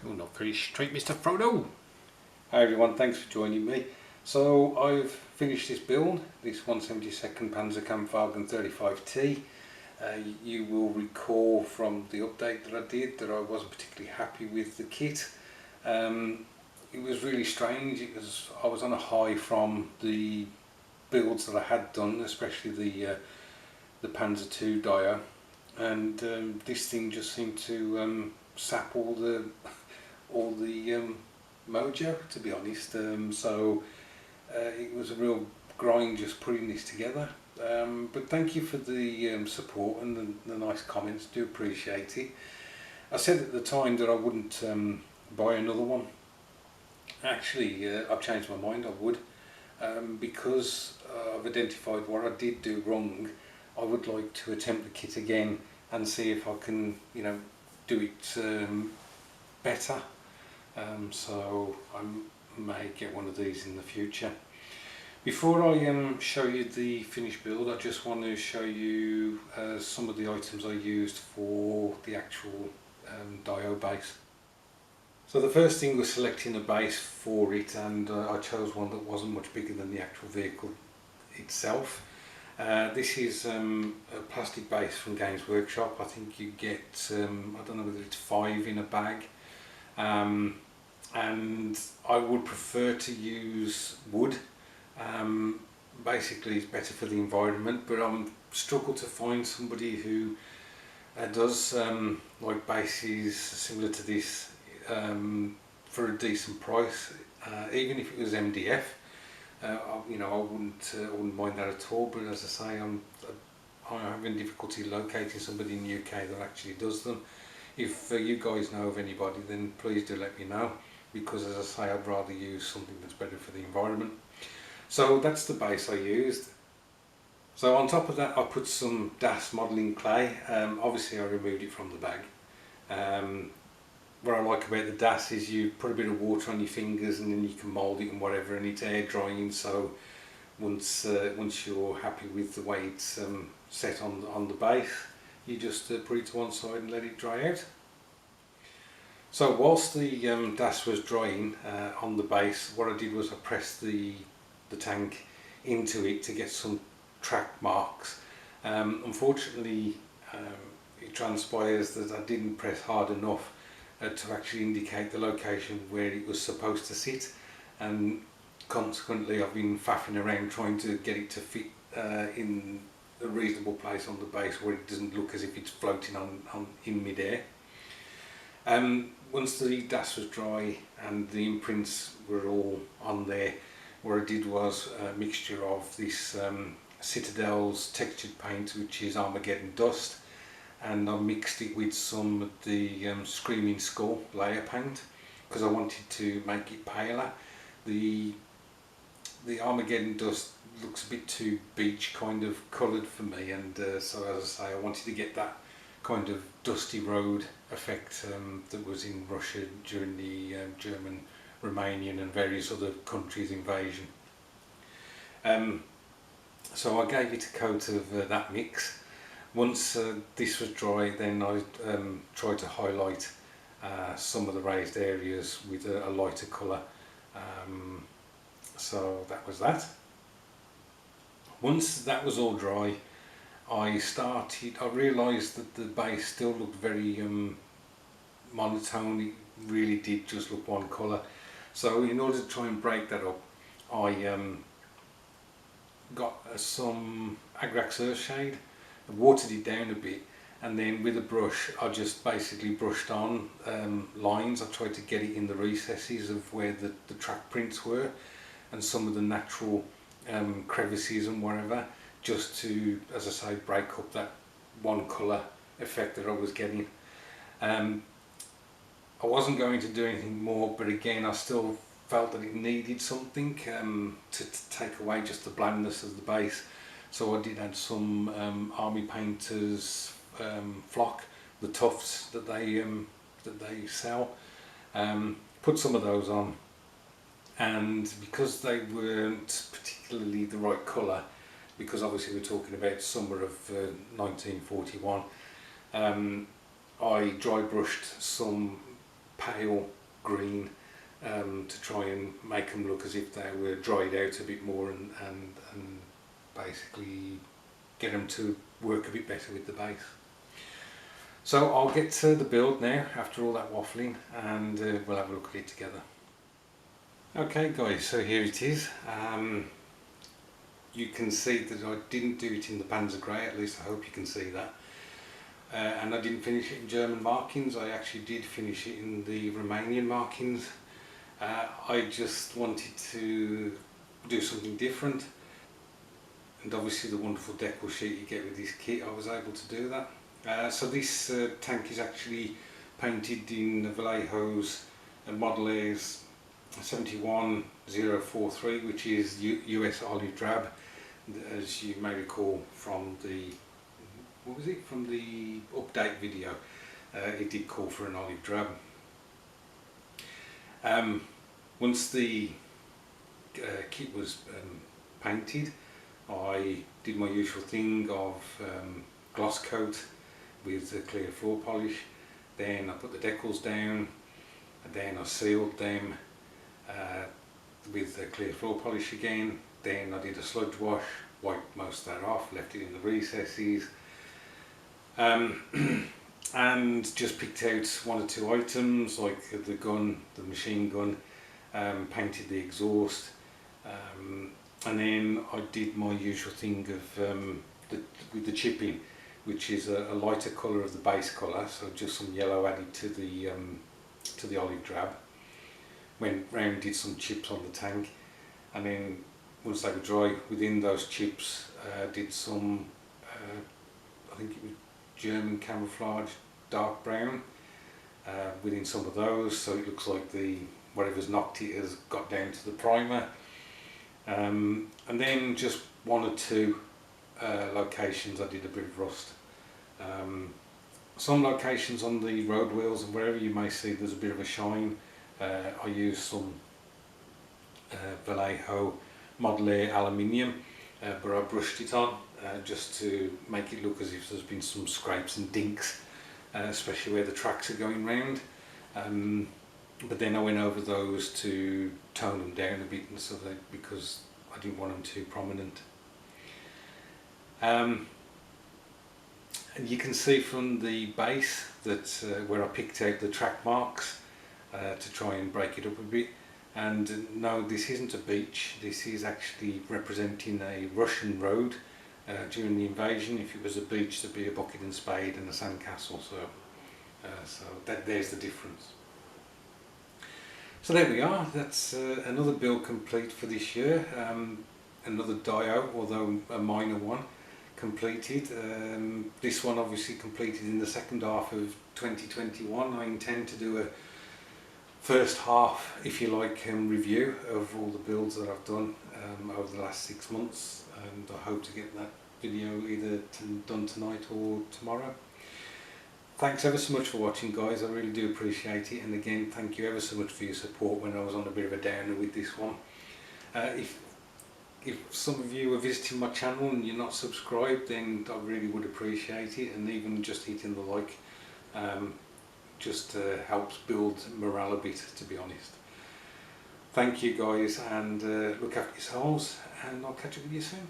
Oh, not very straight, Mr. Frodo. Hi everyone, thanks for joining me. So I've finished this build, this 172nd Panzer Kampfwagen 35T. You will recall from the update that I did that I wasn't particularly happy with the kit. It was really strange. I was on a high from the builds that I had done, especially the Panzer II Dio, and this thing just seemed to sap all the mojo, to be honest. It was a real grind just putting this together. But thank you for the support and the nice comments. Do appreciate it. I said at the time that I wouldn't buy another one. Actually, I've changed my mind. I would, because I've identified what I did do wrong. I would like to attempt the kit again and see if I can, do it better. So I may get one of these in the future. Before I show you the finished build, I just want to show you some of the items I used for the actual Dio base. So the first thing was selecting a base for it, and I chose one that wasn't much bigger than the actual vehicle itself. This is a plastic base from Games Workshop. I think you get, I don't know whether it's 5 in a bag. And I would prefer to use wood. Basically it's better for the environment, but I'm struggled to find somebody who does like bases similar to this for a decent price, even if it was MDF. I wouldn't mind that at all, but as I say, I'm having difficulty locating somebody in the UK that actually does them. If you guys know of anybody, then please do let me know, because as I say, I'd rather use something that's better for the environment. So that's the base I used. So on top of that, I put some DAS modelling clay. Obviously I removed it from the bag. What I like about the DAS is you put a bit of water on your fingers and then you can mould it and whatever, and it's air drying, so once you're happy with the way it's set on the base, you just put it to one side and let it dry out. So whilst the DAS was drying on the base, what I did was I pressed the tank into it to get some track marks. Unfortunately, it transpires that I didn't press hard enough to actually indicate the location where it was supposed to sit, and consequently I've been faffing around trying to get it to fit in a reasonable place on the base where it doesn't look as if it's floating in mid-air. Once the DAS was dry and the imprints were all on there, what I did was a mixture of this Citadel's textured paint, which is Armageddon Dust, and I mixed it with some of the Screaming Skull layer paint because I wanted to make it paler. The Armageddon Dust looks a bit too beach kind of coloured for me, and so as I say, I wanted to get that kind of dusty road effect that was in Russia during the German, Romanian and various other countries' invasion. So I gave it a coat of that mix. Once this was dry, then I tried to highlight some of the raised areas with a lighter colour. So that was that. Once that was all dry, I realised that the base still looked very monotone. It really did just look one colour. So in order to try and break that up, I got some Agrax Earthshade, watered it down a bit, and then with a brush I just basically brushed on lines. I tried to get it in the recesses of where the track prints were and some of the natural crevices and whatever, just to, as I say, break up that one colour effect that I was getting. I wasn't going to do anything more, but again I still felt that it needed something to take away just the blandness of the base. So I did add some Army Painters flock, the tufts that they sell. Put some of those on, and because they weren't particularly the right colour, because obviously we're talking about summer of 1941, I dry brushed some pale green to try and make them look as if they were dried out a bit more and basically get them to work a bit better with the base. So I'll get to the build now after all that waffling, and we'll have a look at it together. Okay guys, so here it is. You can see that I didn't do it in the Panzer grey, at least I hope you can see that. And I didn't finish it in German markings, I actually did finish it in the Romanian markings. I just wanted to do something different, and obviously the wonderful decal sheet you get with this kit, I was able to do that. So this tank is actually painted in Vallejo's Model Air's 71043, which is US olive drab, as you may recall from the, what was it, from the update video. It did call for an olive drab. Once the kit was painted, I did my usual thing of gloss coat with the clear floor polish. Then I put the decals down, and then I sealed them with the clear floor polish again. Then I did a sludge wash, wiped most of that off, left it in the recesses, and just picked out one or two items like the gun, the machine gun, painted the exhaust, and then I did my usual thing of with the chipping, which is a lighter colour of the base colour, so just some yellow added to the olive drab. Went round, did some chips on the tank, and then once they were dry, within those chips did some, I think it was German camouflage dark brown within some of those, so it looks like the whatever's knocked it has got down to the primer. And then just one or two locations I did a bit of rust. Some locations on the road wheels and wherever you may see there's a bit of a shine. I used some Vallejo Model Air aluminium, but I brushed it on just to make it look as if there's been some scrapes and dinks, especially where the tracks are going round. But then I went over those to tone them down a bit, and so that, because I didn't want them too prominent. And you can see from the base that where I picked out the track marks to try and break it up a bit. And no, this isn't a beach, this is actually representing a Russian road during the invasion. If it was a beach, there'd be a bucket and spade and a sandcastle, so there's the difference. So there we are, that's another build complete for this year. Another dio, although a minor one, completed. This one obviously completed in the second half of 2021. I intend to do a first half, if you like, review of all the builds that I've done over the last 6 months, and I hope to get that video either done tonight or tomorrow. Thanks ever so much for watching, guys, I really do appreciate it, and again thank you ever so much for your support when I was on a bit of a downer with this one. If some of you are visiting my channel and you're not subscribed, then I really would appreciate it, and even just hitting the like just helps build morale a bit, to be honest. Thank you guys, and look after yourselves, and I'll catch up with you soon.